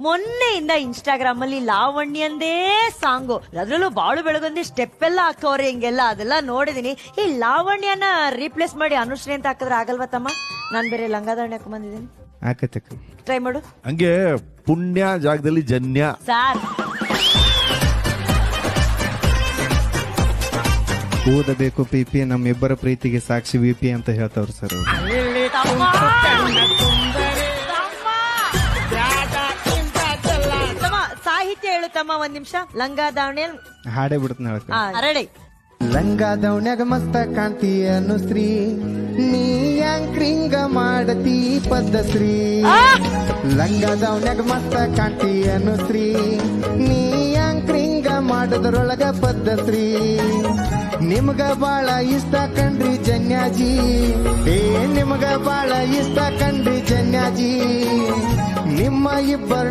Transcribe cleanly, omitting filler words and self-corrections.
ಮೊನ್ನೆಯಿಂದ Instagram ಅಲ್ಲಿ ಲಾವಣ್ಯಂದೇ song, ಅದ್ರಲ್ಲೂ ಬಾಳು ಬೆಳಗೊಂದಿ ಸ್ಟೆಪ್ ಎಲ್ಲ ಹಾಕೋರಿ ಹಿಂಗೆಲ್ಲ, ಅದೆಲ್ಲ ನೋಡಿದೀನಿ. ಈ ಲಾವಣ್ಯನ ರೀಪ್ಲೇಸ್ ಮಾಡಿ ಅನುಶ್ರೀ ಅಂತ ಹಾಕಿದ್ರೆ ಆಗಲ್ವಾ ತಮ್ಮ? ನಾನ್ ಬೇರೆ ಲಂಗಾದಾವಣಿ ಹಾಕೊಂಡ್ ಬಂದಿದ್ದೀನಿ, ಆಕತಕ್ಕ ಟ್ರೈ ಮಾಡು. ಹಂಗೆ ಪುಣ್ಯ ಜಾಗದಲ್ಲಿ ಜನ್ಯ. ಸಾರ್ ಓದಬೇಕು ಪಿಪಿ, ನಮ್ಮಿಬ್ಬರ ಪ್ರೀತಿಗೆ ಸಾಕ್ಷಿ ವಿಪಿ ಅಂತ ಹೇಳ್ತಾವ್ರು ಸರ್. ಸಾಹಿತ್ಯ ಹೇಳುತ್ತಮ್ಮ ಒಂದ್ ನಿಮಿಷ. ಲಂಗಾದಾವಣಿ ಹಾಡೇ ಬಿಡ್ತಾನೆ ಹೇಳಕ್ಕ. ರೆಡಿ. ಲಂಗಾದವನ್ಯಾಗ ಮಸ್ತ ಕಾಣ್ತೀಯ ಅನುಶ್ರೀ, ನೀ ಯಾಂಕ್ರಿಂಗ ಮಾಡತಿ ಪದ್ಧಶ್ರೀ. ಲಂಗಾದವನ್ಯಾಗ ಮಸ್ತ ಕಾಣ್ತೀಯ ಅನುಶ್ರೀ, ನೀ ಯಾಂಕ್ರಿಂಗ ಮಾಡೋದ್ರೊಳಗ ಪದ್ಧಶ್ರೀ. ನಿಮ್ಗ ಬಾಳ ಇಷ್ಟ ಕಂಡ್ರಿ ಜನ್ಯಾಜಿ, ನಿಮ್ಗ ಬಾಳ ಇಷ್ಟ ಕಂಡ್ರಿ ಜನ್ಯಾಜಿ. ನಿಮ್ಮ ಇಬ್ಬರನ್ನು